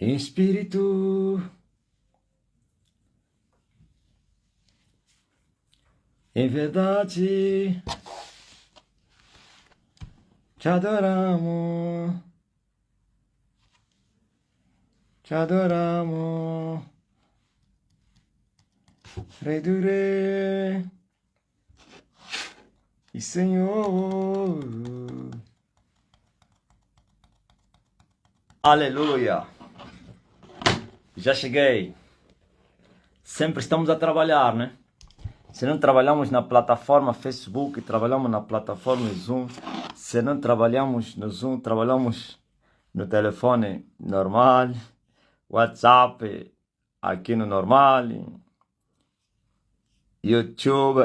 Em espírito, em verdade, te adoramos, te adoramos, Rei do Rei e Senhor. Aleluia! Já cheguei. Sempre estamos a trabalhar, né? Se não trabalhamos na plataforma Facebook, trabalhamos na plataforma Zoom. Se não trabalhamos no Zoom, trabalhamos no telefone normal, WhatsApp, aqui no normal, YouTube.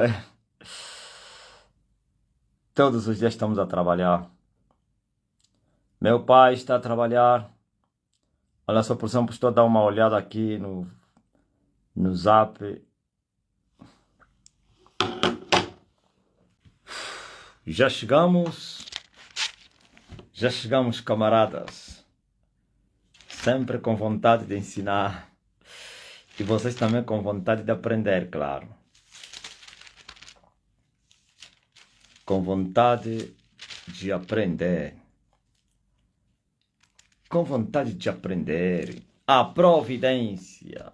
Todos os dias estamos a trabalhar. Meu pai está a trabalhar. Olha só, por exemplo, estou a dar uma olhada aqui no Zap. Já chegamos, camaradas. Sempre com vontade de ensinar. E vocês também com vontade de aprender, claro. Com vontade de aprender. Com vontade de aprender. A providência.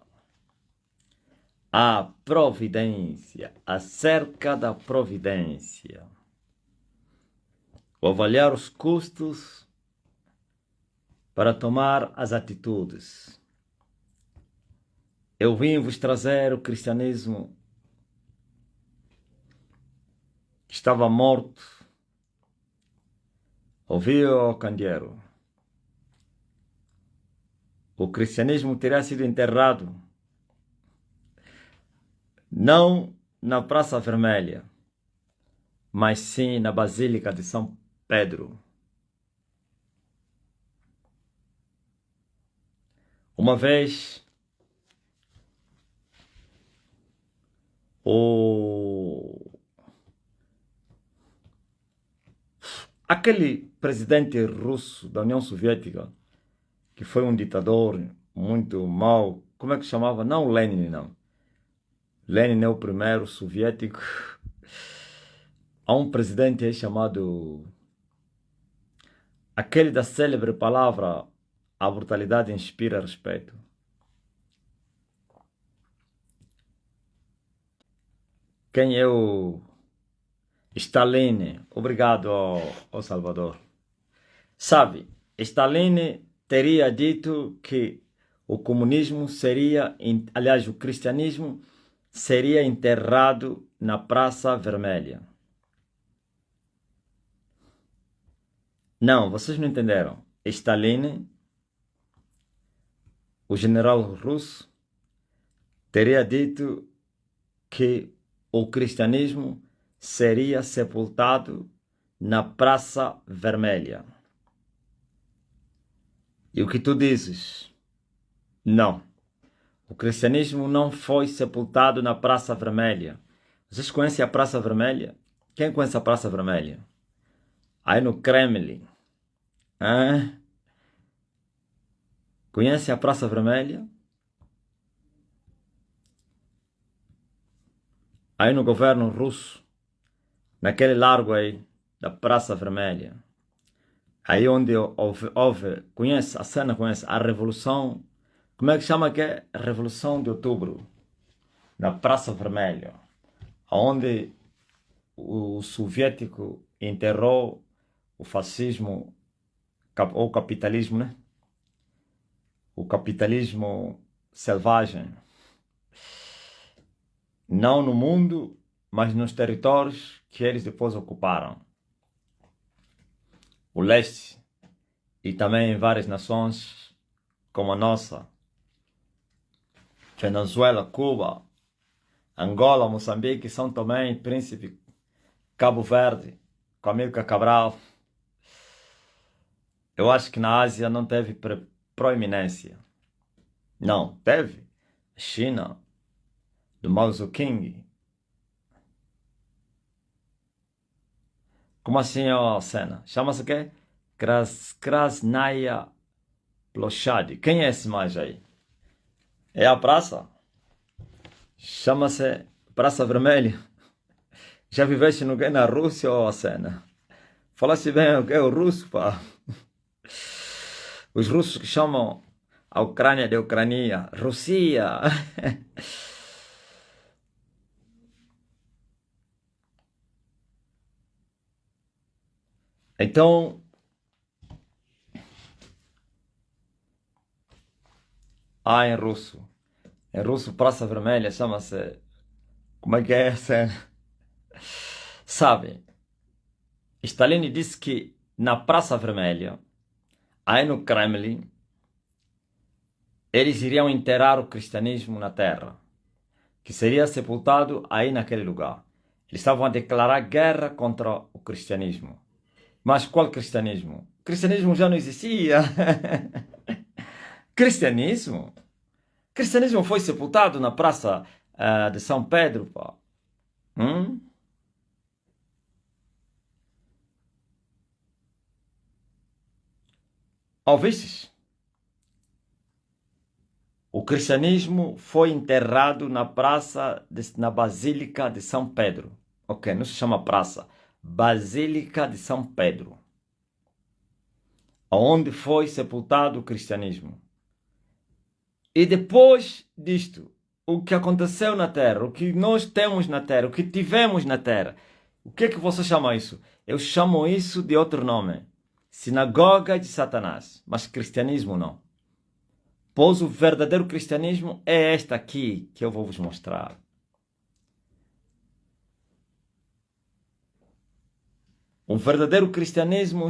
A providência. Acerca da providência. O avaliar os custos para tomar as atitudes. Eu vim vos trazer o cristianismo que estava morto. Ouviu, o candeeiro? O cristianismo teria sido enterrado não na Praça Vermelha, mas sim na Basílica de São Pedro. Uma vez, aquele presidente russo da União Soviética, que foi um ditador muito mau, como é que chamava? Não Lenin, não. Lenin é o primeiro soviético. Há um presidente aí chamado... Aquele da célebre palavra, a brutalidade inspira respeito. Quem é o... Stalin. Obrigado, ao Salvador. Sabe, Stalin teria dito que o comunismo seria... Aliás, o cristianismo seria enterrado na Praça Vermelha. Não, vocês não entenderam. Stalin, o general russo, teria dito que o cristianismo seria sepultado na Praça Vermelha. E o que tu dizes? Não. O cristianismo não foi sepultado na Praça Vermelha. Vocês conhecem a Praça Vermelha? Quem conhece a Praça Vermelha? Aí no Kremlin. Hã? Conhece a Praça Vermelha? Aí no governo russo, naquele largo aí da Praça Vermelha, aí onde houve, conhece a cena, conhece a Revolução, como é que chama que é? Revolução de Outubro, na Praça Vermelha, onde o soviético enterrou o fascismo, ou capitalismo, né? O capitalismo selvagem. Não no mundo, mas nos territórios que eles depois ocuparam. O leste e também em várias nações como a nossa. Venezuela, Cuba, Angola, Moçambique, São Tomé e Príncipe, Cabo Verde, com Amílcar Cabral. Eu acho que na Ásia não teve proeminência. Não, teve. China, do Mao Zedong. Como assim, ó, cena? Chama-se o quê? Krasnaya Plochade. Quem é esse mais aí? É a praça? Chama-se Praça Vermelha. Já viveste no na Rússia ou a cena? Falaste bem o que é o russo, pá. Os russos que chamam a Ucrânia de Ucrânia. Rússia. Então, em russo. Em russo, Praça Vermelha chama-se. Como é que é essa? Sabe, Stalin disse que na Praça Vermelha, aí no Kremlin, eles iriam enterrar o cristianismo na terra, que seria sepultado aí naquele lugar. Eles estavam a declarar guerra contra o cristianismo. Mas qual cristianismo? O cristianismo já não existia. Cristianismo? Cristianismo foi sepultado na praça de São Pedro, pá. Ouvistes? O cristianismo foi enterrado na na Basílica de São Pedro. Ok, não se chama praça. Basílica de São Pedro. Onde foi sepultado o cristianismo. E depois disto, o que aconteceu na terra, o que nós temos na terra, o que tivemos na terra, o que é que você chama isso? Eu chamo isso de outro nome. Sinagoga de Satanás. Mas cristianismo não. Pois o verdadeiro cristianismo é esta aqui que eu vou vos mostrar. O verdadeiro cristianismo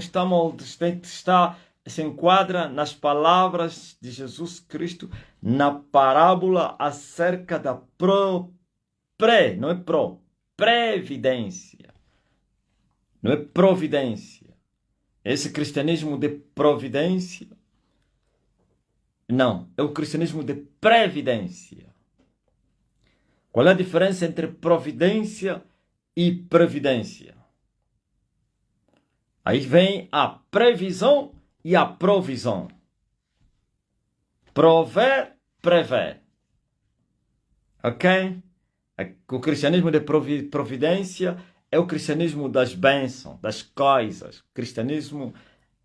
se enquadra nas palavras de Jesus Cristo na parábola acerca da previdência. Não é providência. Esse cristianismo de providência, não, é o cristianismo de previdência. Qual é a diferença entre providência e previdência? Aí vem a previsão e a provisão. Prover, prever. Ok? O cristianismo de providência é o cristianismo das bênçãos, das coisas. O cristianismo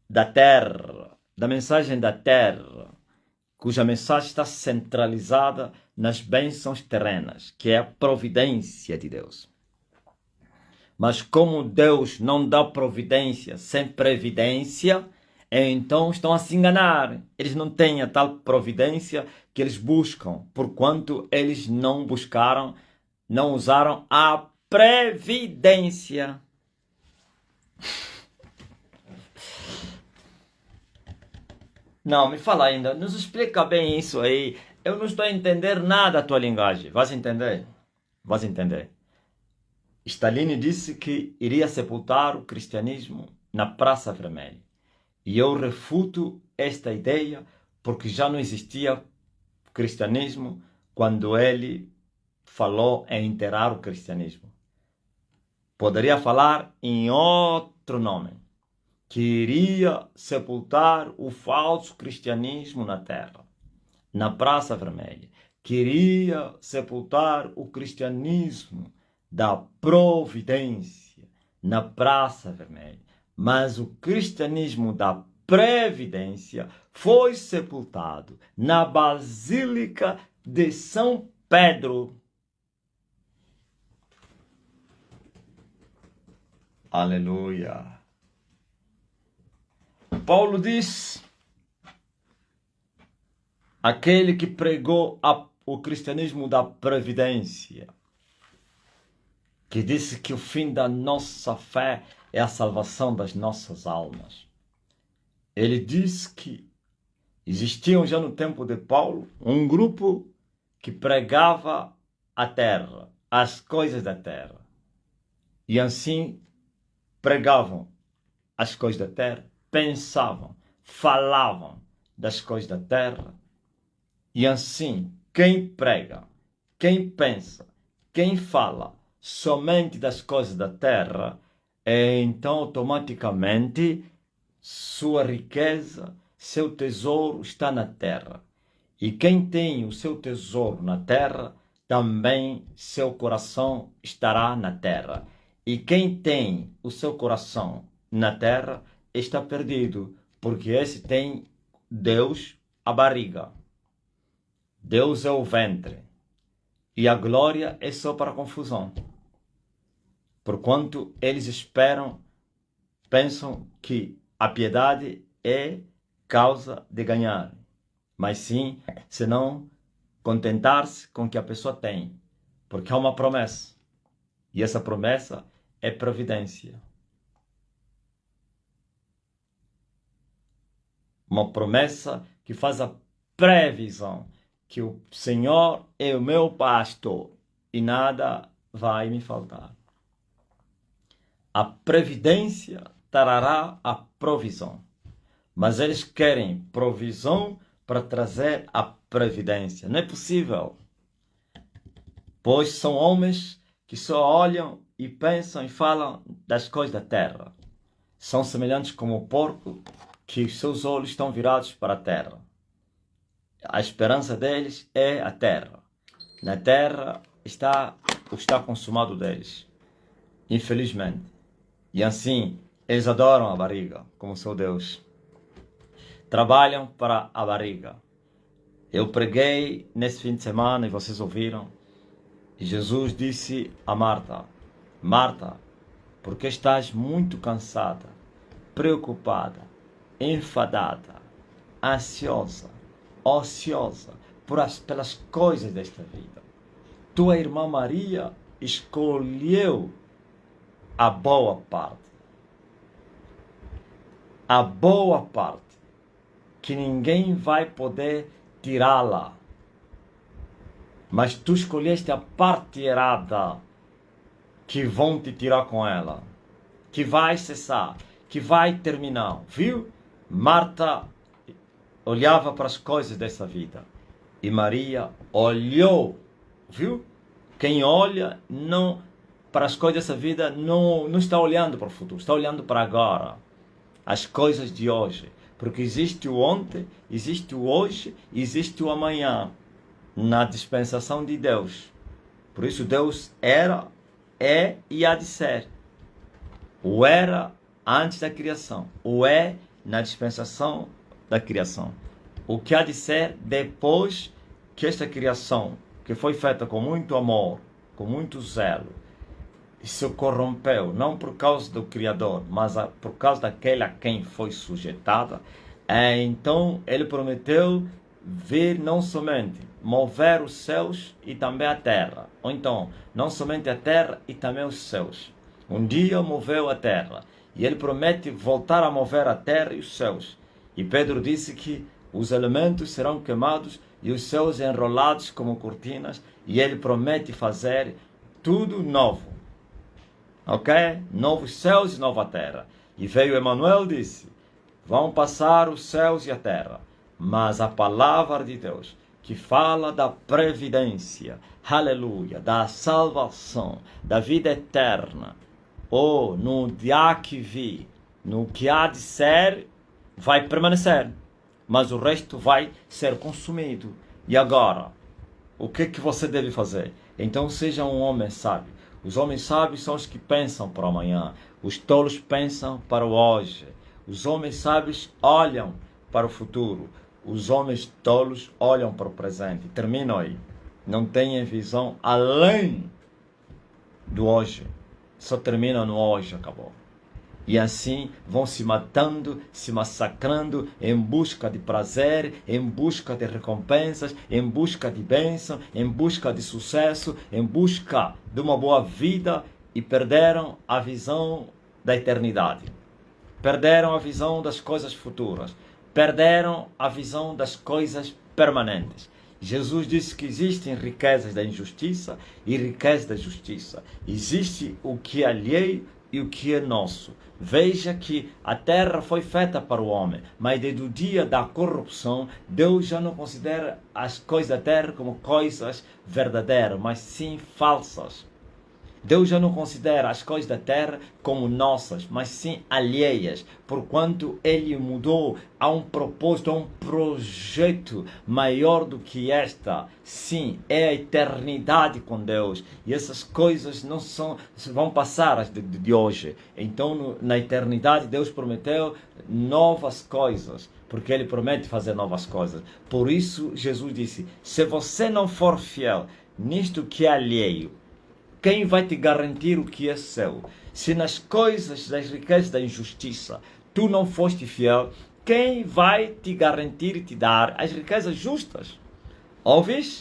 da terra, da mensagem da terra, cuja mensagem está centralizada nas bênçãos terrenas, que é a providência de Deus. Mas como Deus não dá providência sem previdência, então estão a se enganar. Eles não têm a tal providência que eles buscam, porquanto eles não buscaram, não usaram a previdência. Não, me fala ainda, nos explica bem isso aí. Eu não estou a entender nada da tua linguagem. Vais entender? Vais entender. Stalin disse que iria sepultar o cristianismo na Praça Vermelha. E eu refuto esta ideia porque já não existia cristianismo quando ele falou em enterrar o cristianismo. Poderia falar em outro nome, que iria sepultar o falso cristianismo na terra, na Praça Vermelha. Queria sepultar o cristianismo da providência na Praça Vermelha. Mas o cristianismo da previdência foi sepultado na Basílica de São Pedro. Aleluia. Paulo diz: aquele que pregou o cristianismo da previdência, que disse que o fim da nossa fé é a salvação das nossas almas. Ele diz que existiam já no tempo de Paulo um grupo que pregava a terra, as coisas da terra. E assim pregavam as coisas da terra, pensavam, falavam das coisas da terra. E assim, quem prega, quem pensa, quem fala somente das coisas da terra, então automaticamente sua riqueza, seu tesouro está na terra. E quem tem o seu tesouro na terra, também seu coração estará na terra. E quem tem o seu coração na terra está perdido, porque esse tem Deus a barriga. Deus é o ventre. E a glória é só para confusão. Porquanto eles pensam que a piedade é causa de ganhar. Mas sim, se não contentar-se com o que a pessoa tem. Porque há uma promessa. E essa promessa é providência. Uma promessa que faz a previsão que o Senhor é o meu pastor e nada vai me faltar. A previdência trará a provisão. Mas eles querem provisão para trazer a previdência. Não é possível. Pois são homens que só olham e pensam e falam das coisas da terra. São semelhantes como o porco, que os seus olhos estão virados para a terra. A esperança deles é a terra. Na terra está consumado deles. Infelizmente. E assim, eles adoram a barriga, como seu Deus. Trabalham para a barriga. Eu preguei nesse fim de semana e vocês ouviram. E Jesus disse a Marta: Marta, porque estás muito cansada, preocupada, enfadada, ansiosa, ociosa pelas coisas desta vida. Tua irmã Maria escolheu a boa parte. A boa parte, que ninguém vai poder tirá-la. Mas tu escolheste a parte errada, que vão te tirar com ela, que vai cessar, que vai terminar. Viu? Marta olhava para as coisas dessa vida e Maria olhou. Viu? Quem olha não para as coisas dessa vida não está olhando para o futuro, está olhando para agora, as coisas de hoje. Porque existe o ontem, existe o hoje, existe o amanhã na dispensação de Deus. Por isso Deus era, é e há de ser. O era antes da criação, o é na dispensação da criação. O que há de ser depois que esta criação, que foi feita com muito amor, com muito zelo, se corrompeu, não por causa do Criador, mas por causa daquele a quem foi sujeitada, então ele prometeu vir não somente mover os céus e também a terra, ou então não somente a terra e também os céus. Um dia moveu a terra e ele promete voltar a mover a terra e os céus. E Pedro disse que os elementos serão queimados e os céus enrolados como cortinas, e ele promete fazer tudo novo. Ok? Novos céus e nova terra. E veio Emmanuel e disse: vão passar os céus e a terra, mas a palavra de Deus, que fala da previdência, aleluia, da salvação, da vida eterna, ou no dia que vi, no que há de ser, vai permanecer, mas o resto vai ser consumido. E agora, o que você deve fazer? Então seja um homem sábio. Os homens sábios são os que pensam para o amanhã. Os tolos pensam para o hoje. Os homens sábios olham para o futuro. Os homens tolos olham para o presente. Termino aí. Não têm visão além do hoje. Só terminam no hoje, acabou. E assim vão se matando, se massacrando em busca de prazer, em busca de recompensas, em busca de bênção, em busca de sucesso, em busca de uma boa vida, e perderam a visão da eternidade. Perderam a visão das coisas futuras. Perderam a visão das coisas permanentes. Jesus disse que existem riquezas da injustiça e riquezas da justiça. Existe o que é alheio e o que é nosso. Veja que a terra foi feita para o homem, mas desde o dia da corrupção, Deus já não considera as coisas da terra como coisas verdadeiras, mas sim falsas. Deus já não considera as coisas da terra como nossas, mas sim alheias, porquanto Ele mudou a um propósito, a um projeto maior do que esta. Sim, é a eternidade com Deus. E essas coisas não vão passar as de hoje. Então, na eternidade, Deus prometeu novas coisas, porque Ele promete fazer novas coisas. Por isso, Jesus disse, se você não for fiel nisto que é alheio, quem vai te garantir o que é seu? Se nas coisas das riquezas da injustiça tu não foste fiel, quem vai te garantir e te dar as riquezas justas? Ouves?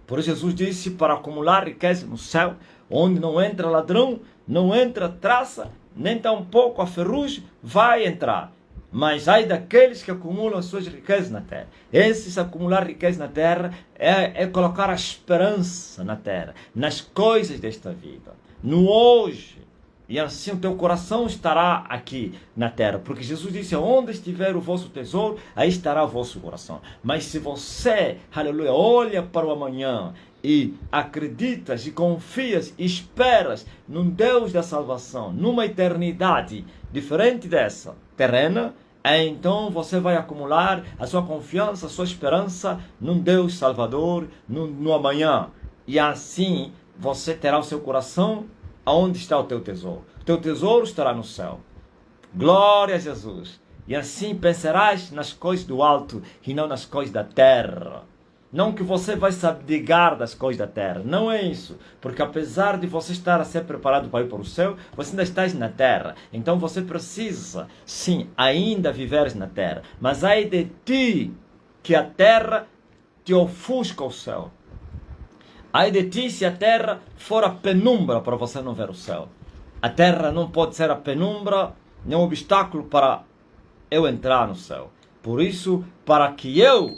Por isso Jesus disse para acumular riqueza no céu, onde não entra ladrão, não entra traça, nem tampouco a ferrugem vai entrar. Mas ai daqueles que acumulam as suas riquezas na terra. Esses acumular riqueza na terra é colocar a esperança na terra, nas coisas desta vida, no hoje. E assim o teu coração estará aqui na terra. Porque Jesus disse, onde estiver o vosso tesouro, aí estará o vosso coração. Mas se você, aleluia, olha para o amanhã e acreditas e confias e esperas num Deus da salvação, numa eternidade diferente dessa terrena, então você vai acumular a sua confiança, a sua esperança num Deus Salvador, no amanhã. E assim você terá o seu coração aonde está o teu tesouro. O teu tesouro estará no céu. Glória a Jesus. E assim pensarás nas coisas do alto e não nas coisas da terra. Não que você vai se abdicar das coisas da terra. Não é isso. Porque apesar de você estar a ser preparado para ir para o céu, você ainda está na terra. Então você precisa, sim, ainda viveres na terra. Mas ai de ti que a terra te ofusca o céu. Ai de ti se a terra for a penumbra para você não ver o céu. A terra não pode ser a penumbra, nem um obstáculo para eu entrar no céu. Por isso, para que eu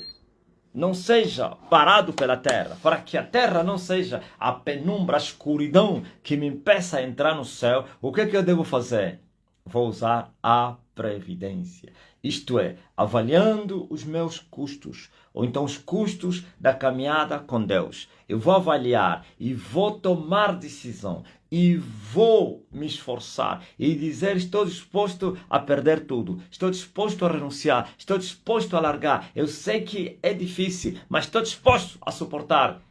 não seja parado pela terra, para que a terra não seja a penumbra, a escuridão que me impeça a entrar no céu, o que é que eu devo fazer? Vou usar a previdência. Isto é, avaliando os meus custos, ou então os custos da caminhada com Deus. Eu vou avaliar e vou tomar decisão e vou me esforçar e dizer, estou disposto a perder tudo, estou disposto a renunciar, estou disposto a largar. Eu sei que é difícil, mas estou disposto a suportar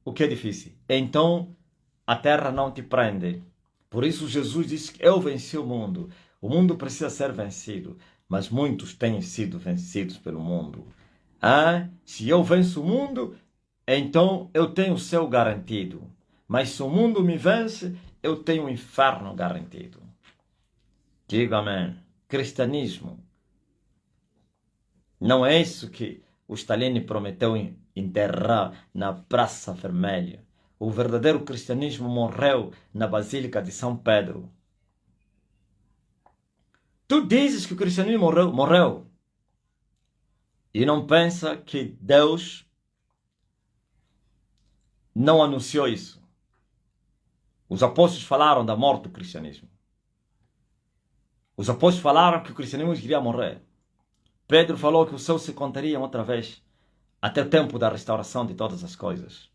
o que é difícil. Então, a terra não te prende. Por isso Jesus disse que eu venci o mundo. O mundo precisa ser vencido, mas muitos têm sido vencidos pelo mundo. Se eu venço o mundo, então eu tenho o céu garantido. Mas se o mundo me vence, eu tenho o inferno garantido. Diga amém. Cristianismo não é isso que o Stalin prometeu enterrar na Praça Vermelha. O verdadeiro cristianismo morreu na Basílica de São Pedro. Tu dizes que o cristianismo morreu. E não pensa que Deus não anunciou isso. Os apóstolos falaram da morte do cristianismo. Os apóstolos falaram que o cristianismo iria morrer. Pedro falou que o céu se contaria outra vez, até o tempo da restauração de todas as coisas.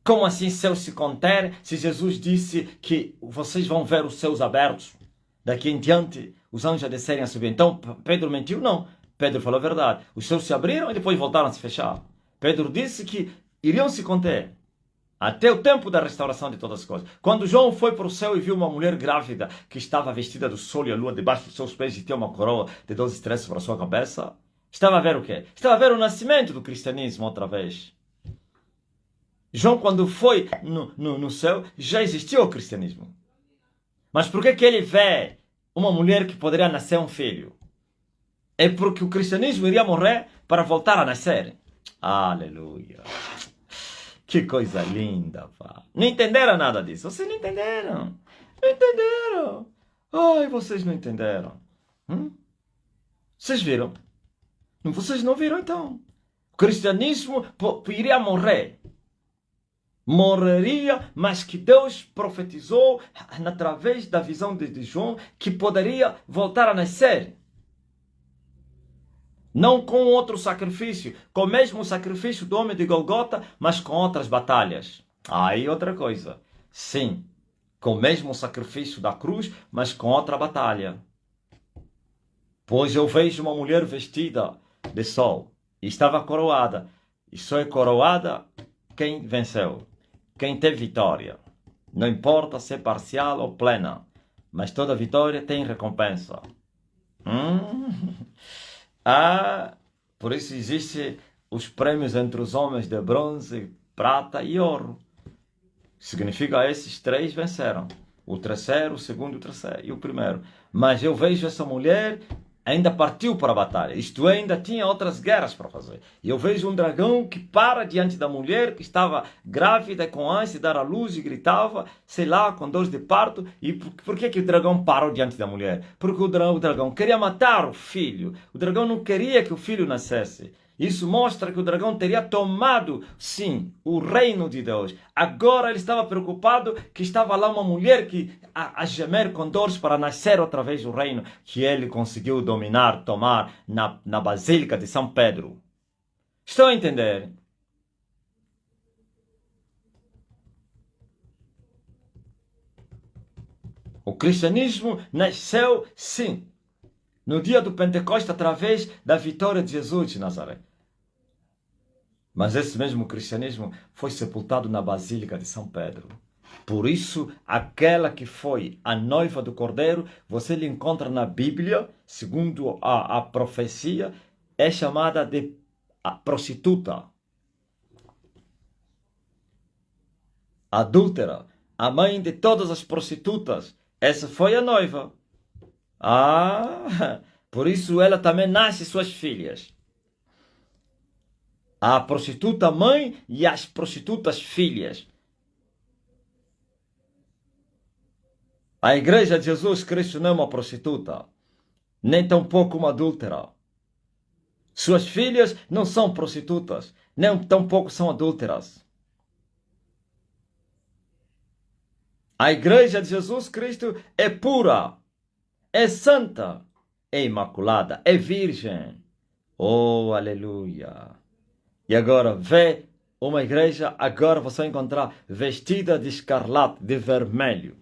Como assim céu se conter, se Jesus disse que vocês vão ver os céus abertos? Daqui em diante, os anjos a descerem a subir. Então, Pedro mentiu? Não. Pedro falou a verdade. Os céus se abriram e depois voltaram a se fechar. Pedro disse que iriam se conter até o tempo da restauração de todas as coisas. Quando João foi para o céu e viu uma mulher grávida que estava vestida do sol e a lua debaixo dos seus pés e tinha uma coroa de 12 estrelas para a sua cabeça, estava a ver o quê? Estava a ver o nascimento do cristianismo outra vez. João, quando foi no céu, já existia o cristianismo. Mas por que ele vê uma mulher que poderia nascer um filho? É porque o cristianismo iria morrer para voltar a nascer. Aleluia. Que coisa linda, pá. Não entenderam nada disso. Vocês não entenderam. Não entenderam. Ai, vocês não entenderam. Vocês viram? Vocês não viram, então. O cristianismo iria morrer. Morreria, mas que Deus profetizou através da visão de João que poderia voltar a nascer. Não com outro sacrifício, com o mesmo sacrifício do homem de Golgota, mas com outras batalhas. Aí outra coisa. Sim, com o mesmo sacrifício da cruz, mas com outra batalha. Pois eu vejo uma mulher vestida de sol e estava coroada. E só é coroada quem venceu, quem teve vitória. Não importa se é parcial ou plena, mas toda vitória tem recompensa. Por isso existem os prêmios entre os homens de bronze, prata e ouro. Significa que esses três venceram. O terceiro, o segundo, o terceiro e o primeiro. Mas eu vejo essa mulher ainda partiu para a batalha. Isto é, ainda tinha outras guerras para fazer. E eu vejo um dragão que para diante da mulher que estava grávida, com ânsia de dar à luz e gritava, sei lá, com dores de parto. E por que o dragão parou diante da mulher? Porque o dragão queria matar o filho. O dragão não queria que o filho nascesse. Isso mostra que o dragão teria tomado, sim, o reino de Deus. Agora ele estava preocupado que estava lá uma mulher que a gemer com dores para nascer outra vez o reino que ele conseguiu dominar, tomar na Basílica de São Pedro. Estão a entender? O cristianismo nasceu, sim, no dia do Pentecostes, através da vitória de Jesus de Nazaré. Mas esse mesmo cristianismo foi sepultado na Basílica de São Pedro. Por isso, aquela que foi a noiva do Cordeiro, você lhe encontra na Bíblia, segundo a profecia, é chamada de prostituta, adúltera, a mãe de todas as prostitutas. Essa foi a noiva. Por isso ela também nasce suas filhas. A prostituta mãe e as prostitutas filhas. A igreja de Jesus Cristo não é uma prostituta, nem tampouco uma adúltera. Suas filhas não são prostitutas, nem tampouco são adúlteras. A igreja de Jesus Cristo é pura, é santa, é imaculada, é virgem. Oh, aleluia! E agora, vê uma igreja, agora você vai encontrar vestida de escarlate, de vermelho.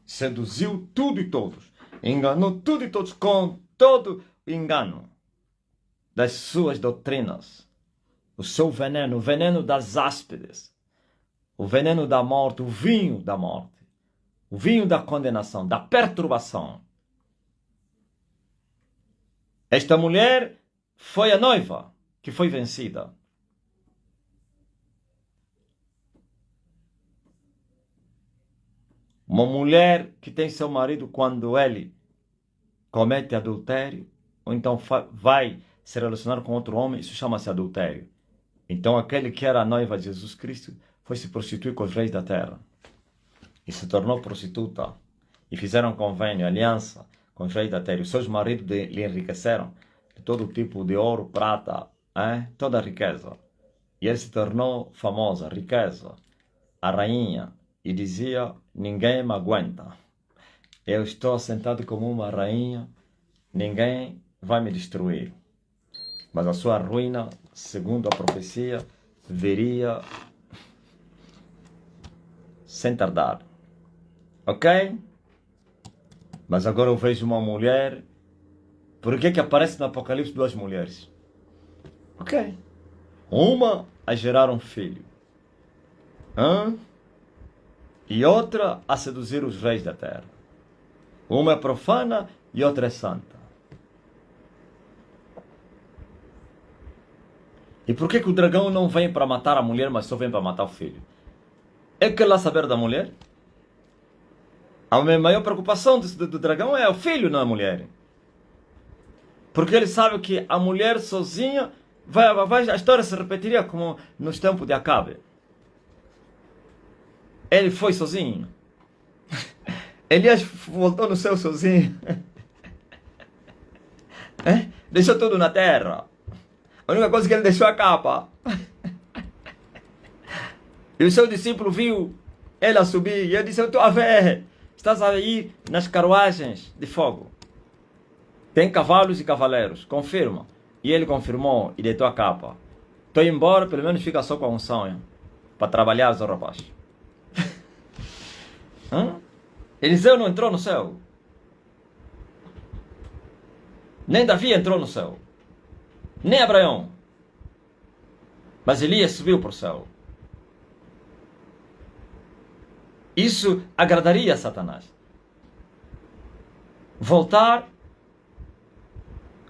Seduziu tudo e todos. Enganou tudo e todos com todo o engano das suas doutrinas. O seu veneno, o veneno das áspides. O veneno da morte, o vinho da morte. O vinho da condenação, da perturbação. Esta mulher foi a noiva que foi vencida. Uma mulher que tem seu marido quando ele comete adultério, ou então vai se relacionar com outro homem, isso chama-se adultério. Então aquele que era a noiva de Jesus Cristo foi se prostituir com os reis da terra. E se tornou prostituta. E fizeram convênio, aliança com os reis da terra. Os seus maridos lhe enriqueceram de todo tipo de ouro, prata, toda a riqueza. E ele se tornou famosa, riqueza, a rainha. E dizia, ninguém me aguenta. Eu estou sentado como uma rainha, ninguém vai me destruir. Mas a sua ruína, segundo a profecia, viria sem tardar. Ok? Mas agora eu vejo uma mulher. Por que aparece no Apocalipse duas mulheres? Ok. Uma a gerar um filho. E outra a seduzir os reis da terra. Uma é profana e outra é santa. E por que o dragão não vem para matar a mulher, mas só vem para matar o filho? Ele quer lá saber da mulher? A maior preocupação do dragão é o filho, não a mulher. Porque ele sabe que a mulher sozinha, a história se repetiria como nos tempos de Acabe. Ele foi sozinho. Elias voltou no céu sozinho. Deixou tudo na terra. A única coisa que ele deixou é a capa. E o seu discípulo viu ela subir. E ele disse, eu estou a ver. Estás a ir nas carruagens de fogo. Tem cavalos e cavaleiros. Confirma. E ele confirmou e deitou a capa. Estou embora, pelo menos fica só com um sonho. Para trabalhar, seu rapaz. Hã? Eliseu não entrou no céu. Nem Davi entrou no céu. Nem Abraão. Mas Elias subiu para o céu. Isso agradaria a Satanás. Voltar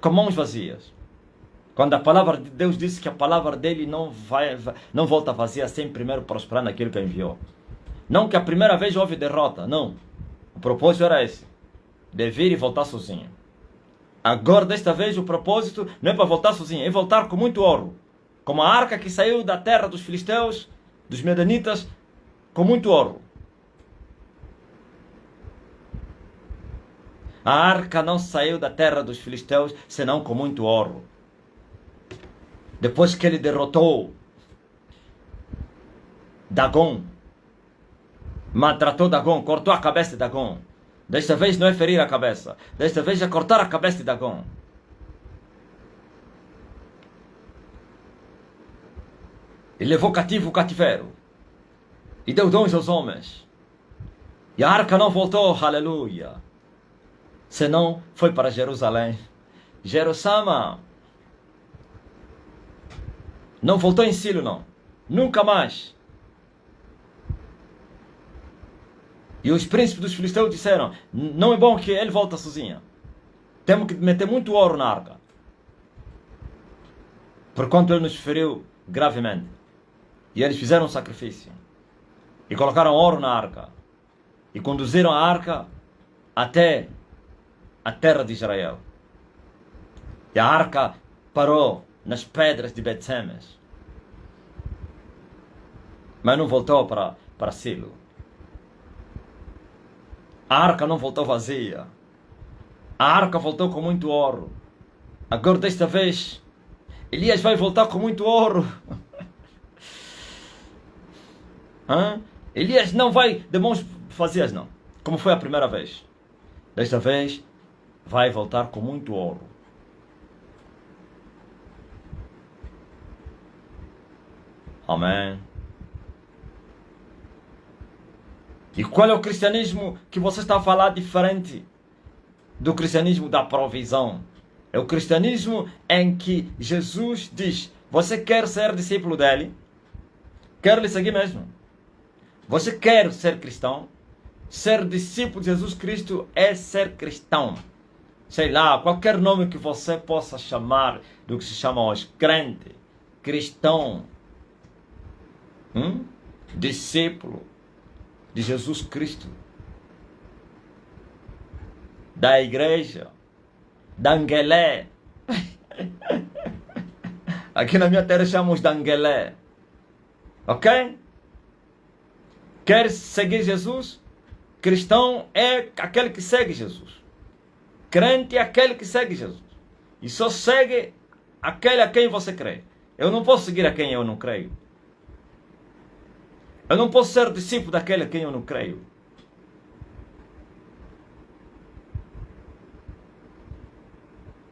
com mãos vazias. Quando a palavra de Deus disse que a palavra dele não volta vazia sem primeiro prosperar naquilo que enviou. Não que a primeira vez houve derrota, não. O propósito era esse. De vir e voltar sozinho. Agora, desta vez, o propósito não é para voltar sozinho, é voltar com muito ouro. Como a arca que saiu da terra dos filisteus, dos medanitas, com muito ouro. A arca não saiu da terra dos filisteus, senão com muito ouro. Depois que ele derrotou Dagon, maltratou Dagon, cortou a cabeça de Dagon. Desta vez não é ferir a cabeça, desta vez é cortar a cabeça de Dagon. Ele levou cativo o cativeiro e deu dons aos homens. E a arca não voltou, aleluia. Senão foi para Jerusalém. Jerusalém. Não voltou em Silo, não. Nunca mais. E os príncipes dos filisteus disseram, não é bom que ele volte sozinho. Temos que meter muito ouro na arca. Porquanto ele nos feriu gravemente. E eles fizeram um sacrifício. E colocaram ouro na arca. E conduziram a arca até a terra de Israel. E a arca parou nas pedras de Bet-Semes. Mas não voltou para Silo. A arca não voltou vazia. A arca voltou com muito ouro. Agora, desta vez, Elias vai voltar com muito ouro. Elias não vai de mãos vazias, não. Como foi a primeira vez. Desta vez, vai voltar com muito ouro. Amém. E qual é o cristianismo que você está a falar diferente do cristianismo da provisão? É o cristianismo em que Jesus diz, você quer ser discípulo dele? Quer lhe seguir mesmo? Você quer ser cristão? Ser discípulo de Jesus Cristo é ser cristão. Sei lá, qualquer nome que você possa chamar do que se chama hoje, crente, cristão, discípulo de Jesus Cristo, da igreja, da Angelé. Aqui na minha terra chamamos de Angelé. Ok? Quer seguir Jesus? Cristão é aquele que segue Jesus. Crente é aquele que segue Jesus. E só segue aquele a quem você crê. Eu não posso seguir a quem eu não creio. Eu não posso ser discípulo daquele a quem eu não creio.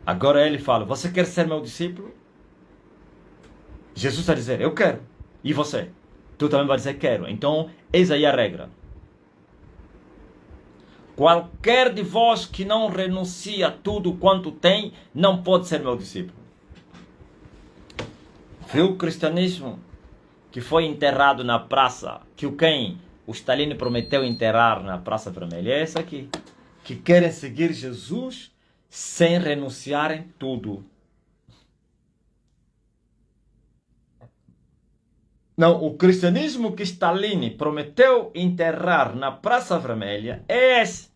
Agora ele fala, você quer ser meu discípulo? Jesus está a dizer, eu quero. E você? Tu também vai dizer, quero. Então, eis aí a regra. Qualquer de vós que não renuncia a tudo quanto tem, não pode ser meu discípulo. Viu o cristianismo que foi enterrado na praça, que o Stalin prometeu enterrar na Praça Vermelha? É esse aqui. Que querem seguir Jesus sem renunciarem tudo. Não, o cristianismo que Stalin prometeu enterrar na Praça Vermelha é esse.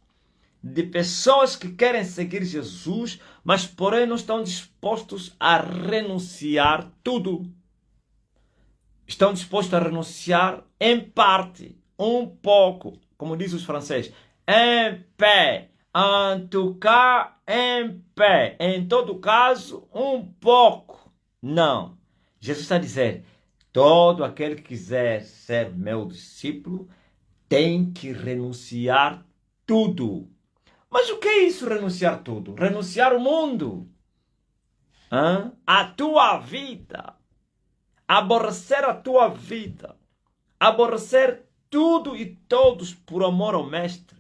De pessoas que querem seguir Jesus, mas porém não estão dispostos a renunciar tudo. Estão dispostos a renunciar em parte, um pouco, como diz os franceses, em pé, en tout cas, em pé, em todo caso, um pouco. Não. Jesus está a dizer, todo aquele que quiser ser meu discípulo tem que renunciar tudo. Mas o que é isso, renunciar tudo? Renunciar o mundo. A tua vida. Aborrecer a tua vida. Aborrecer tudo e todos por amor ao Mestre.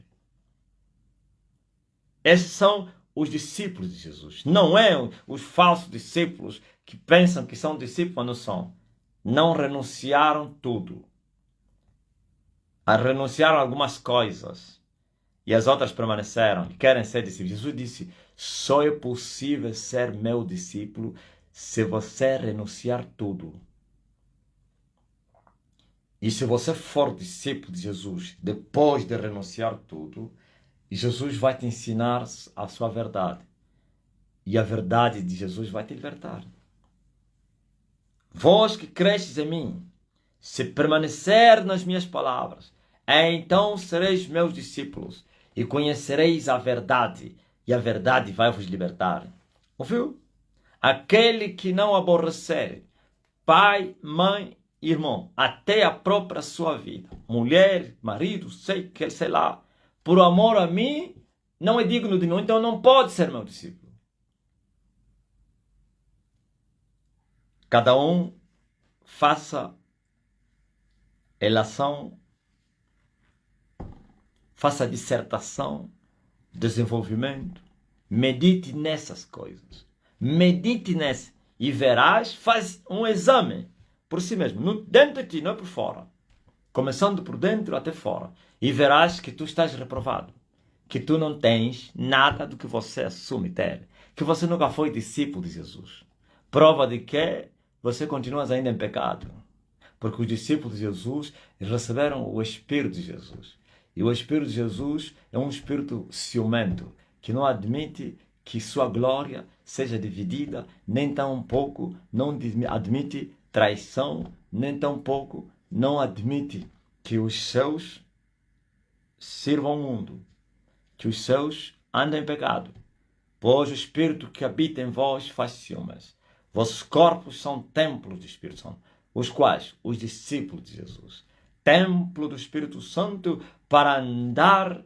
Esses são os discípulos de Jesus. Não é os falsos discípulos que pensam que são discípulos, mas não são. Não renunciaram tudo. Renunciaram a algumas coisas. E as outras permaneceram. E querem ser discípulos. Jesus disse, só é possível ser meu discípulo se você renunciar tudo. E se você for discípulo de Jesus, depois de renunciar tudo, Jesus vai te ensinar a sua verdade. E a verdade de Jesus vai te libertar. Vós que cresces em mim, se permanecer nas minhas palavras, então sereis meus discípulos e conhecereis a verdade, e a verdade vai vos libertar. Ouviu? Aquele que não aborrecer pai, mãe, irmão, até a própria sua vida, mulher, marido, sei lá, por amor a mim, não é digno de mim, então não pode ser meu discípulo. Cada um faça relação, faça dissertação, desenvolvimento, medite nessas coisas. Medite nessa e verás, faz um exame por si mesmo, dentro de ti, não é por fora. Começando por dentro até fora. E verás que tu estás reprovado. Que tu não tens nada do que você assume ter. Que você nunca foi discípulo de Jesus. Prova de que você continua ainda em pecado. Porque os discípulos de Jesus receberam o Espírito de Jesus. E o Espírito de Jesus é um espírito ciumento, que não admite que sua glória seja dividida, nem tão pouco não admite traição, nem tão pouco não admite que os seus sirvam ao mundo, que os seus andem em pecado. Pois o Espírito que habita em vós faz ciúmes. Vossos corpos são templos do Espírito Santo, os quais os discípulos de Jesus. Templo do Espírito Santo para andar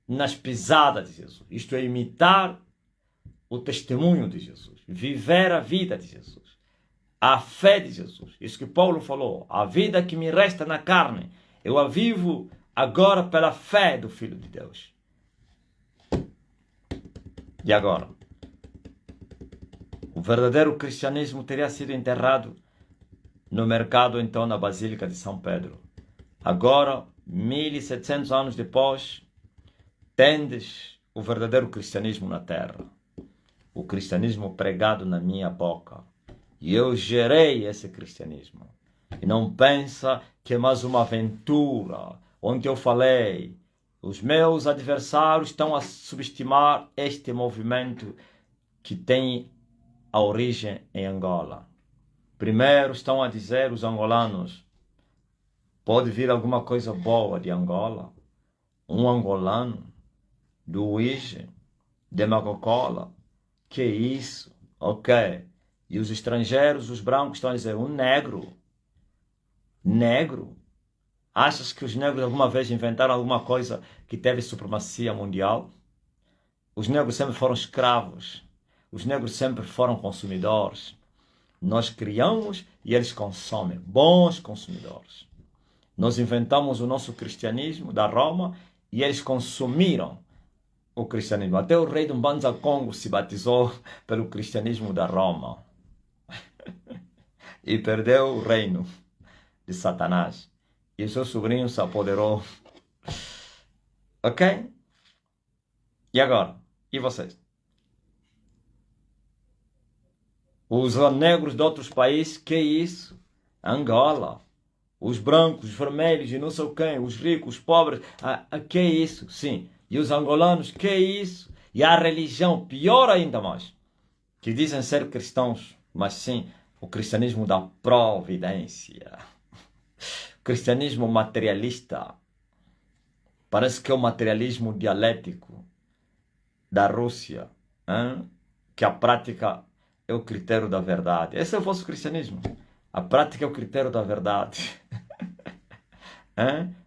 nas pisadas de Jesus. Isto é, imitar o testemunho de Jesus. Viver a vida de Jesus. A fé de Jesus. Isso que Paulo falou. A vida que me resta na carne, eu a vivo agora pela fé do Filho de Deus. E agora? O verdadeiro cristianismo teria sido enterrado no mercado, então, na Basílica de São Pedro. Agora, 1700 anos depois, tendes o verdadeiro cristianismo na terra. O cristianismo pregado na minha boca. E eu gerei esse cristianismo. E não pensa que é mais uma aventura. Onde eu falei, os meus adversários estão a subestimar este movimento que tem a origem em Angola. Primeiro estão a dizer os angolanos, pode vir alguma coisa boa de Angola? Um angolano, do Uíge, de Macocola, que isso? Ok. E os estrangeiros, os brancos, estão a dizer, um negro. Negro? Achas que os negros alguma vez inventaram alguma coisa que teve supremacia mundial? Os negros sempre foram escravos. Os negros sempre foram consumidores. Nós criamos e eles consomem. Bons consumidores. Nós inventamos o nosso cristianismo da Roma e eles consumiram o cristianismo. Até o rei do Mbanza Congo se batizou pelo cristianismo da Roma. E perdeu o reino de Satanás. E seu sobrinho se apoderou. Ok? E agora? E vocês? Os negros de outros países, que isso? Angola. Os brancos, os vermelhos e não sei quem, os ricos, os pobres, que isso? Sim. E os angolanos, que isso? E a religião, pior ainda mais, que dizem ser cristãos, mas sim, o cristianismo da providência. O cristianismo materialista. Parece que é o materialismo dialético da Rússia, hein? Que a prática é o critério da verdade. Esse é o vosso cristianismo. A prática é o critério da verdade.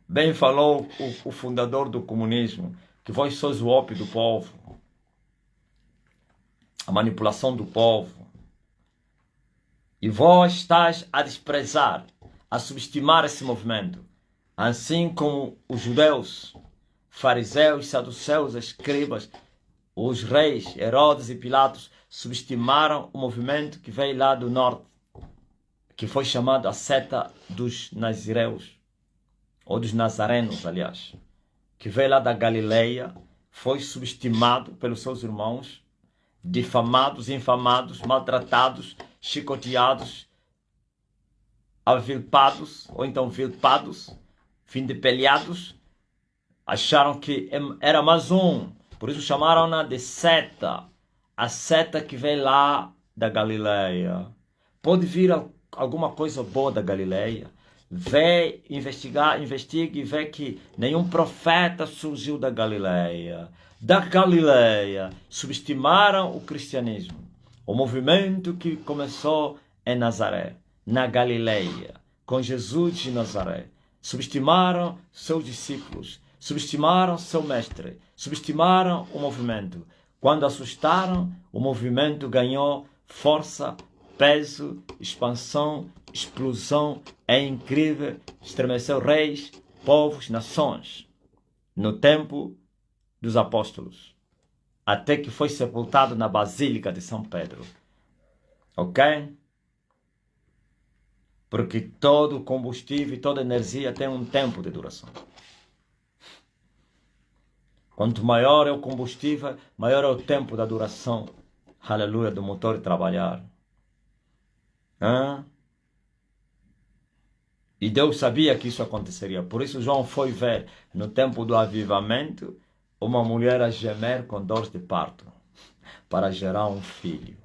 Bem falou o fundador do comunismo, que vós sois o ópio do povo. A manipulação do povo. E vós estás a desprezar, a subestimar esse movimento. Assim como os judeus, fariseus, saduceus, escribas, os reis, Herodes e Pilatos, subestimaram o movimento que veio lá do norte, que foi chamado a seta dos nazireus, ou dos nazarenos, aliás, que veio lá da Galileia, foi subestimado pelos seus irmãos, difamados, infamados, maltratados, chicoteados, avilpados, ou então vilpados, vindipelhados, acharam que era mais um, por isso chamaram-na de seta, a seta que vem lá da Galileia. Pode vir alguma coisa boa da Galileia, vê, investigue e vê que nenhum profeta surgiu da Galileia. Da Galileia, subestimaram o cristianismo, o movimento que começou em Nazaré, na Galileia, com Jesus de Nazaré. Subestimaram seus discípulos, subestimaram seu mestre, subestimaram o movimento. Quando assustaram, o movimento ganhou força, peso, expansão, explosão. É incrível, estremeceu reis, povos, nações, no tempo dos apóstolos, até que foi sepultado na Basílica de São Pedro. Ok? Porque todo combustível, toda energia tem um tempo de duração. Quanto maior é o combustível, maior é o tempo da duração, aleluia, do motor trabalhar. E Deus sabia que isso aconteceria. Por isso João foi ver, no tempo do avivamento, uma mulher a gemer com dores de parto, para gerar um filho.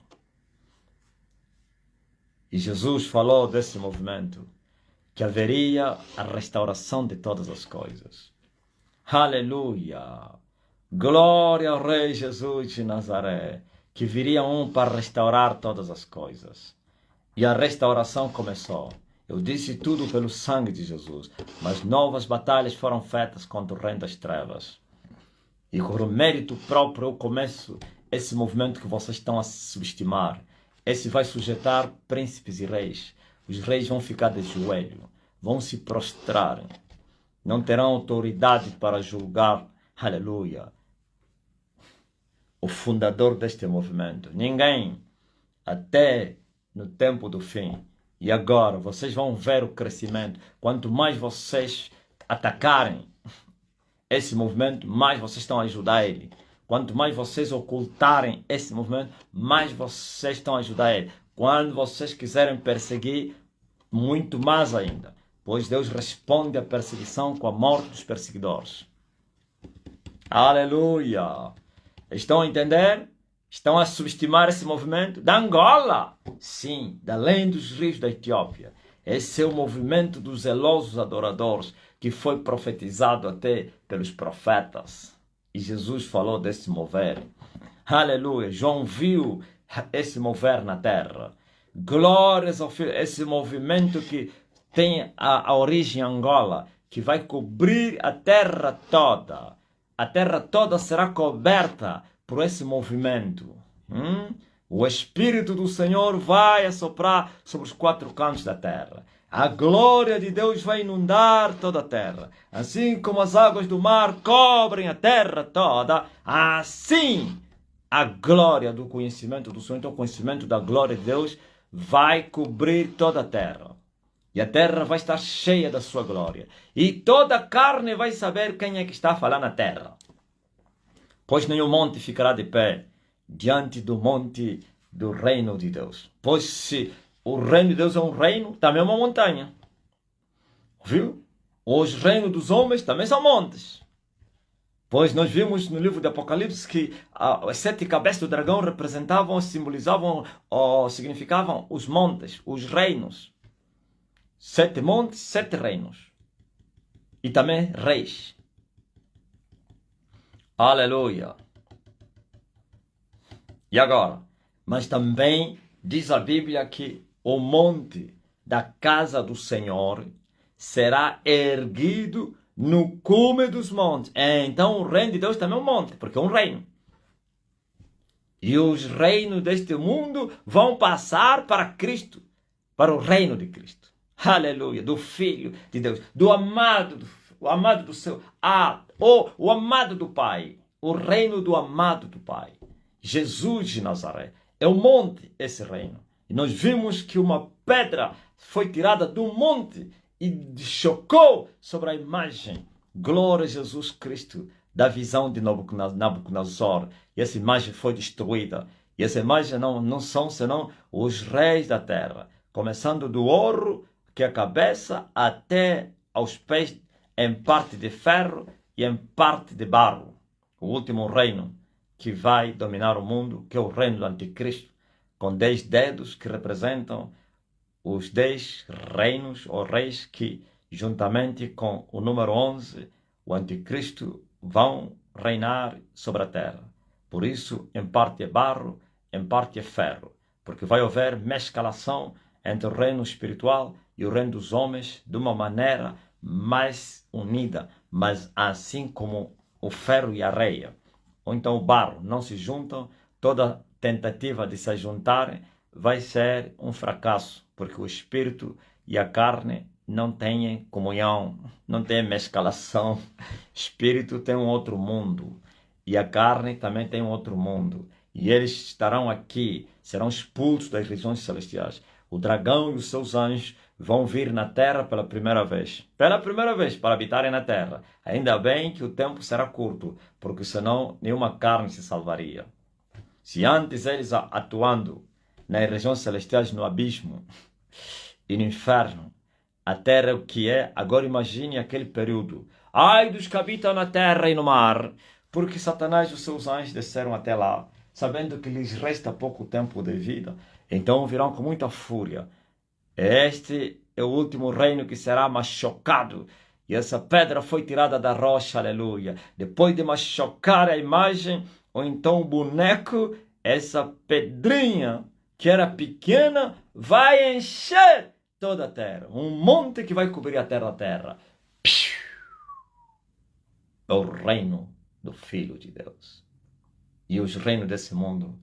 E Jesus falou desse movimento, que haveria a restauração de todas as coisas. Aleluia! Glória ao Rei Jesus de Nazaré, que viria um para restaurar todas as coisas. E a restauração começou. Eu disse tudo pelo sangue de Jesus, mas novas batalhas foram feitas contra o reino das trevas. E por mérito próprio eu começo esse movimento que vocês estão a subestimar. Esse vai sujeitar príncipes e reis. Os reis vão ficar de joelho, vão se prostrar. Não terão autoridade para julgar, aleluia, o fundador deste movimento. Ninguém, até no tempo do fim. E agora, vocês vão ver o crescimento. Quanto mais vocês atacarem esse movimento, mais vocês estão a ajudar ele. Quanto mais vocês ocultarem esse movimento, mais vocês estão a ajudar ele. Quando vocês quiserem perseguir, muito mais ainda. Pois Deus responde à perseguição com a morte dos perseguidores. Aleluia! Estão a entender? Estão a subestimar esse movimento? Da Angola? Sim, da além dos rios da Etiópia. Esse é o movimento dos zelosos adoradores que foi profetizado até pelos profetas. E Jesus falou desse mover. Aleluia! João viu esse mover na terra. Glórias ao Filho. Esse movimento que tem a origem em Angola, que vai cobrir a terra toda. A terra toda será coberta por esse movimento. O Espírito do Senhor vai assoprar sobre os quatro cantos da terra. A glória de Deus vai inundar toda a terra. Assim como as águas do mar cobrem a terra toda, assim a glória do conhecimento do Senhor, então o conhecimento da glória de Deus vai cobrir toda a terra. E a terra vai estar cheia da sua glória. E toda a carne vai saber quem é que está a falar na terra. Pois nenhum monte ficará de pé diante do monte do reino de Deus. Pois se o reino de Deus é um reino, também é uma montanha. Viu? Os reinos dos homens também são montes. Pois nós vimos no livro de Apocalipse que as 7 cabeças do dragão representavam, simbolizavam ou significavam os montes, os reinos. 7 montes, 7 reinos. E também reis. Aleluia. E agora? Mas também diz a Bíblia que o monte da casa do Senhor será erguido no cume dos montes. Então o reino de Deus também é um monte, porque é um reino. E os reinos deste mundo vão passar para Cristo, para o reino de Cristo. aleluia, do Filho de Deus, do amado, o amado do seu, o amado do Pai, o reino do amado do Pai, Jesus de Nazaré. É o monte esse reino. E nós vimos que uma pedra foi tirada do monte e chocou sobre a imagem. Glória a Jesus Cristo, da visão de Nabucodonosor. E essa imagem foi destruída. E essa imagem não são senão os reis da terra, começando do ouro, que é a cabeça, até aos pés, em parte de ferro e em parte de barro. O último reino que vai dominar o mundo, que é o reino do anticristo, com 10 dedos que representam os 10 reinos ou reis que, juntamente com o número 11, o anticristo, vão reinar sobre a terra. Por isso, em parte é barro, em parte é ferro, porque vai haver mescalação entre o reino espiritual e o reino dos homens de uma maneira mais unida, mas assim como o ferro e a areia, ou então o barro, não se juntam, toda tentativa de se juntar vai ser um fracasso, porque o espírito e a carne não têm comunhão, não tem mescalação. Espírito tem um outro mundo e a carne também tem um outro mundo. E eles estarão aqui, serão expulsos das regiões celestiais. O dragão e os seus anjos vão vir na terra pela primeira vez. Pela primeira vez, para habitarem na terra. Ainda bem que o tempo será curto, porque senão nenhuma carne se salvaria. Se antes eles atuando nas regiões celestiais, no abismo e no inferno, a terra é o que é, agora imagine aquele período. Ai dos que habitam na terra e no mar, porque Satanás e os seus anjos desceram até lá, sabendo que lhes resta pouco tempo de vida, então virão com muita fúria. Este é o último reino que será machucado. E essa pedra foi tirada da rocha, aleluia. Depois de machucar a imagem, ou então o boneco, essa pedrinha, que era pequena, vai encher toda a terra. Um monte que vai cobrir a terra. É o reino do Filho de Deus. E os reinos desse mundo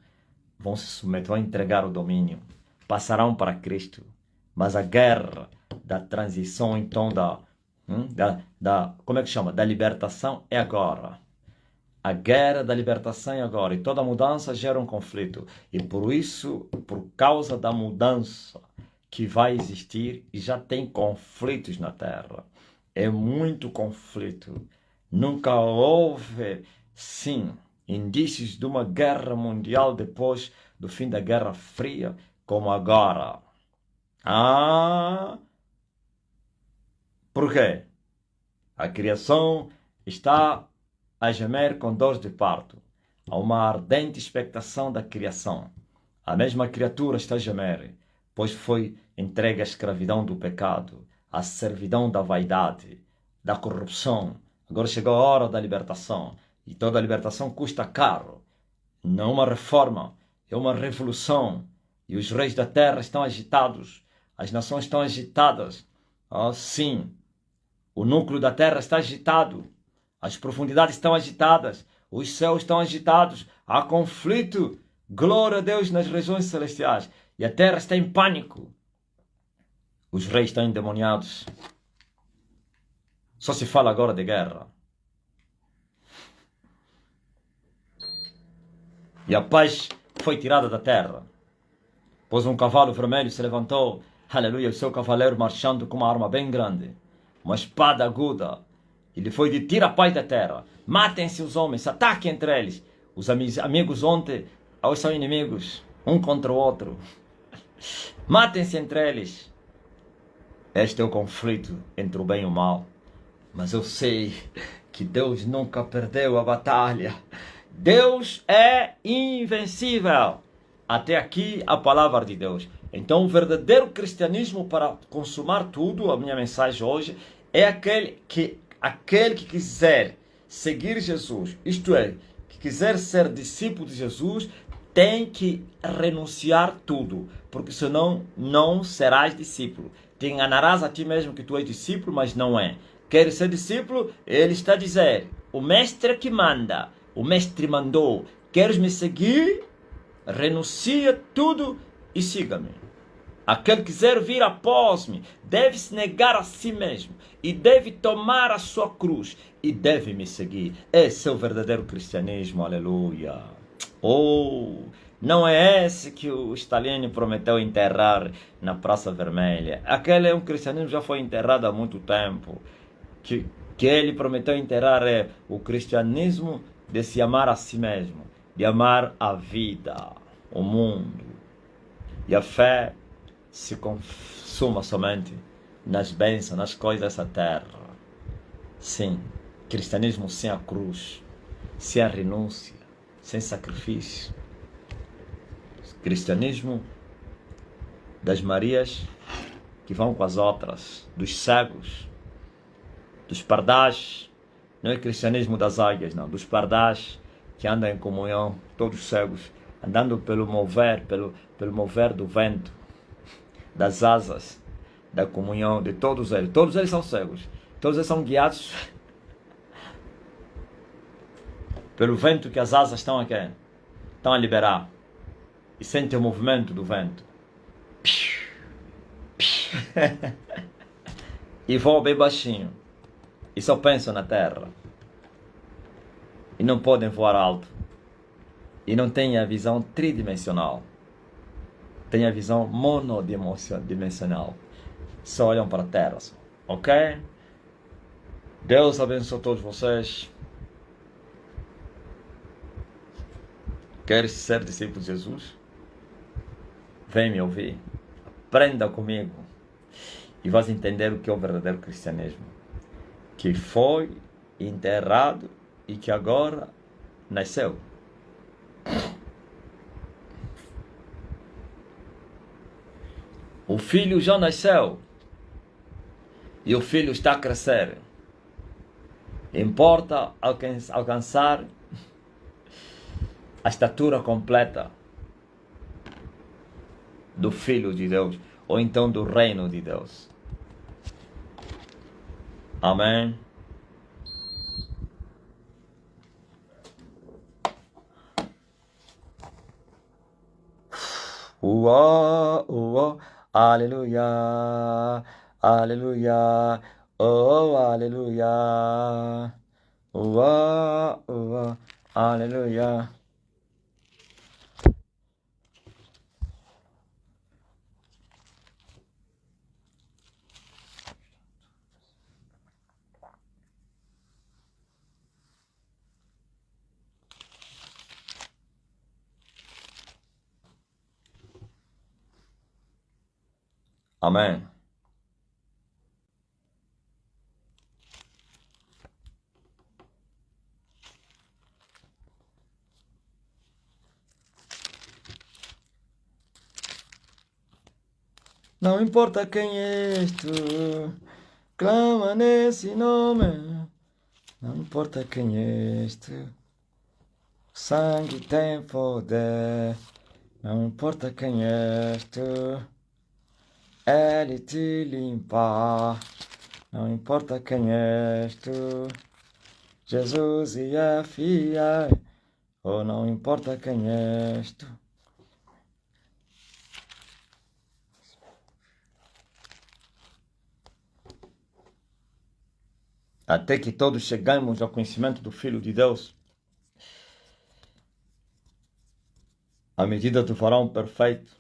vão se submeter, vão entregar o domínio. Passarão para Cristo. Mas a guerra da transição, então, como é que chama? Da libertação é agora. A guerra da libertação é agora. E toda mudança gera um conflito. E por isso, por causa da mudança que vai existir, e já tem conflitos na Terra. É muito conflito. Nunca houve, sim, indícios de uma guerra mundial depois do fim da Guerra Fria, como agora. Por quê? A criação está a gemer com dores de parto. Há uma ardente expectação da criação. A mesma criatura está a gemer, pois foi entregue à escravidão do pecado, à servidão da vaidade, da corrupção. Agora chegou a hora da libertação. E toda libertação custa caro. Não uma reforma, é uma revolução. E os reis da terra estão agitados. As nações estão agitadas. Sim, o núcleo da terra está agitado. As profundidades estão agitadas. Os céus estão agitados. Há conflito. Glória a Deus nas regiões celestiais. E a terra está em pânico. Os reis estão endemoniados. Só se fala agora de guerra. E a paz foi tirada da terra. Pois um cavalo vermelho se levantou, aleluia, o seu cavaleiro marchando com uma arma bem grande, uma espada aguda. Ele foi de tira a paz da terra. Matem-se os homens, ataquem entre eles. Os amigos ontem, hoje são inimigos, um contra o outro. Matem-se entre eles. Este é o conflito entre o bem e o mal. Mas eu sei que Deus nunca perdeu a batalha. Deus é invencível. Até aqui a palavra de Deus. Então o verdadeiro cristianismo, para consumar tudo, a minha mensagem hoje, é aquele que quiser seguir Jesus, isto é, que quiser ser discípulo de Jesus, tem que renunciar tudo, porque senão não serás discípulo. Te enganarás a ti mesmo que tu és discípulo, mas não é. Queres ser discípulo? Ele está a dizer, o mestre que manda, o mestre mandou. Queres me seguir? Renuncia tudo e siga-me. Aquele que quiser vir após-me deve se negar a si mesmo e deve tomar a sua cruz e deve me seguir. Esse é o verdadeiro cristianismo, aleluia. Oh, não é esse que o Stalin prometeu enterrar na Praça Vermelha. Aquele é um cristianismo que já foi enterrado há muito tempo. Que ele prometeu enterrar é o cristianismo de se amar a si mesmo, de amar a vida, o mundo. E a fé se consuma somente nas bênçãos, nas coisas dessa terra. Sim, cristianismo sem a cruz, sem a renúncia, sem sacrifício. Cristianismo das Marias que vão com as outras, dos cegos, dos pardais. Não é cristianismo das águias, não, dos pardais que andam em comunhão, todos cegos, andando pelo mover do vento, das asas, da comunhão de todos eles. Todos eles são cegos. Todos eles são guiados pelo vento que as asas estão a liberar. E sente o movimento do vento. E voam bem baixinho. E só pensam na terra. E não podem voar alto. E não têm a visão tridimensional. Tem a visão monodimensional. Só olham para a terra. Ok? Deus abençoe todos vocês. Queres ser discípulo de Jesus? Vem me ouvir. Aprenda comigo. E vais entender o que é o verdadeiro cristianismo. Que foi enterrado e que agora nasceu. O filho já nasceu e o filho está a crescer. Importa alcançar a estatura completa do Filho de Deus, ou então do reino de Deus. Amém. Uó, uó. Aleluia, aleluia, oh, aleluia, uá, uá, aleluia. Amém. Não importa quem és tu, clama nesse nome. Não importa quem és tu, sangue tem poder. Não importa quem és tu, Ele te limpa. Não importa quem és tu, Jesus é fiel. Oh, não importa quem és tu. Até que todos chegamos ao conhecimento do Filho de Deus, à medida do varão perfeito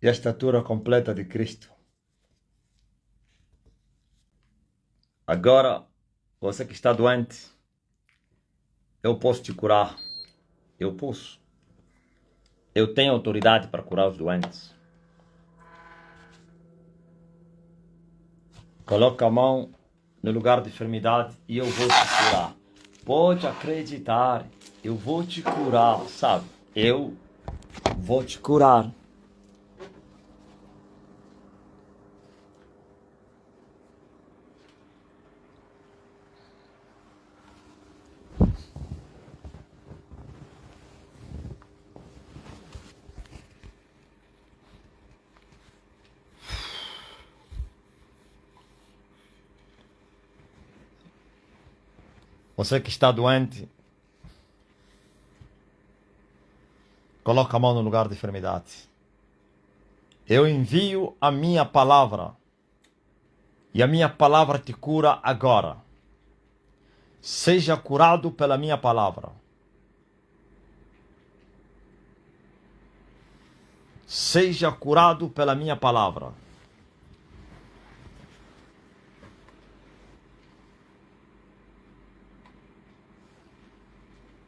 e a estatura completa de Cristo. Agora, você que está doente, eu posso te curar. Eu posso. Eu tenho autoridade para curar os doentes. Coloca a mão no lugar de enfermidade e eu vou te curar. Pode acreditar, eu vou te curar, sabe? Eu vou te curar. Você que está doente, coloca a mão no lugar de enfermidade. Eu envio a minha palavra. E a minha palavra te cura agora. Seja curado pela minha palavra. Seja curado pela minha palavra.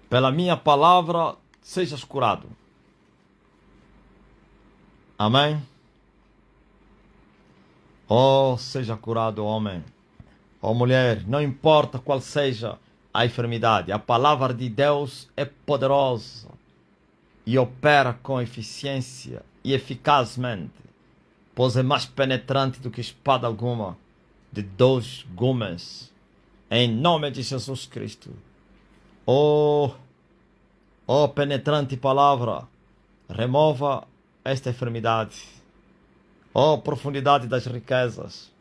Pela minha palavra, sejas curado. Amém? Oh, seja curado, homem. Oh, mulher, não importa qual seja a enfermidade, a palavra de Deus é poderosa e opera com eficiência e eficazmente, pois é mais penetrante do que espada alguma de 2 gumes. Em nome de Jesus Cristo. Oh, penetrante palavra, remova esta enfermidade. Oh, profundidade das riquezas,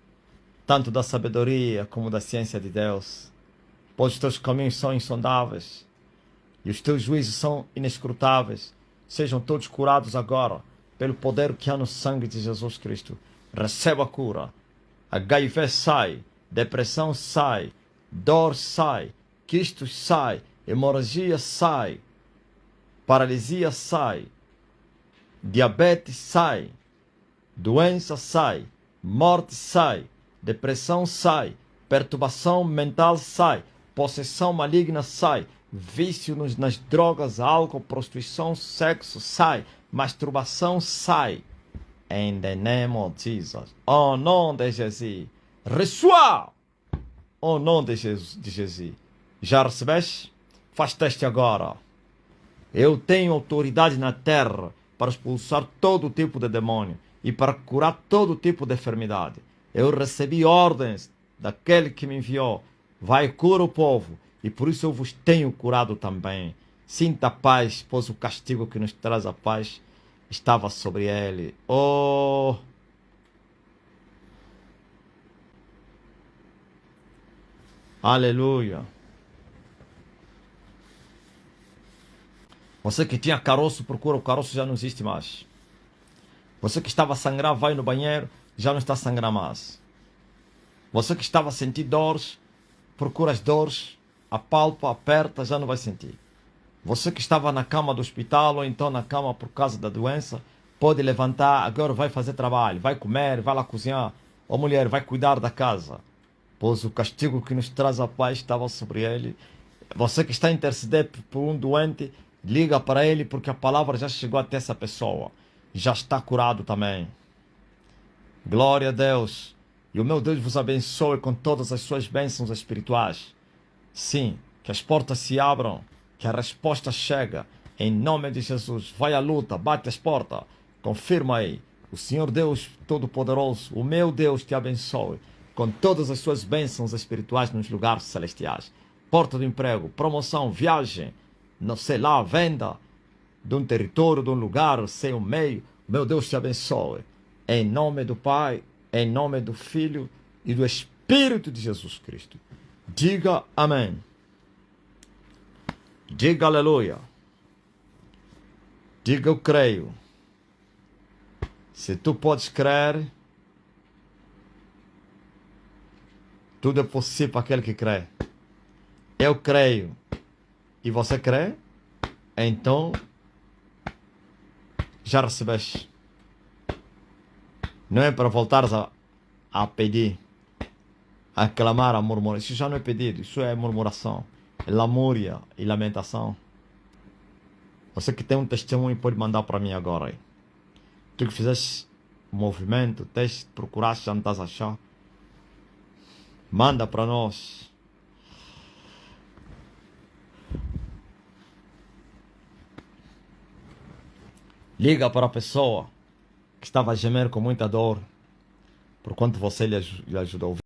tanto da sabedoria como da ciência de Deus, pois os teus caminhos são insondáveis e os teus juízos são inescrutáveis. Sejam todos curados agora, pelo poder que há no sangue de Jesus Cristo. Receba a cura. HIV sai, depressão sai, dor sai, quistos sai, hemorragia sai, paralisia sai, diabetes sai, doença sai, morte sai, depressão sai, perturbação mental sai, possessão maligna sai, vício nas drogas, álcool, prostituição, sexo sai, masturbação sai. In the name of Jesus. Au nom de Jesus. Reçois. Au nom de Jesus. Já recebeste? Faz teste agora. Eu tenho autoridade na terra para expulsar todo tipo de demônio e para curar todo tipo de enfermidade. Eu recebi ordens daquele que me enviou. Vai, cura o povo, e por isso eu vos tenho curado também. Sinta a paz, pois o castigo que nos traz a paz estava sobre ele. Oh! Aleluia! Você que tinha caroço, procura o caroço, já não existe mais. Você que estava a sangrar, vai no banheiro, já não está a sangrar mais. Você que estava a sentir dores, procura as dores, apalpa, aperta, já não vai sentir. Você que estava na cama do hospital ou então na cama por causa da doença, pode levantar, agora vai fazer trabalho, vai comer, vai lá cozinhar. Ou mulher, vai cuidar da casa, pois o castigo que nos traz a paz estava sobre ele. Você que está a interceder por um doente, liga para ele porque a palavra já chegou até essa pessoa. Já está curado também. Glória a Deus. E o meu Deus vos abençoe com todas as suas bênçãos espirituais. Sim, que as portas se abram, que a resposta chega. Em nome de Jesus, vai à luta, bate as portas. Confirma aí. O Senhor Deus Todo-Poderoso, o meu Deus, te abençoe com todas as suas bênçãos espirituais nos lugares celestiais. Porta do emprego, promoção, viagem, não sei lá, venda de um território, de um lugar, sem um meio. Meu Deus te abençoe. Em nome do Pai, em nome do Filho e do Espírito de Jesus Cristo. Diga amém. Diga aleluia. Diga eu creio. Se tu podes crer, tudo é possível para aquele que crê. Eu creio. E você crê? Então, já recebeste. Não é para voltares a pedir, a clamar, a murmurar. Isso já não é pedido, isso é murmuração, é lamúria e lamentação. Você que tem um testemunho pode mandar para mim agora aí. Tu que fizeste movimento, teste, procuraste, já não estás a achar. Manda para nós. Liga para a pessoa que estava a gemer com muita dor, por quanto você lhe ajudou.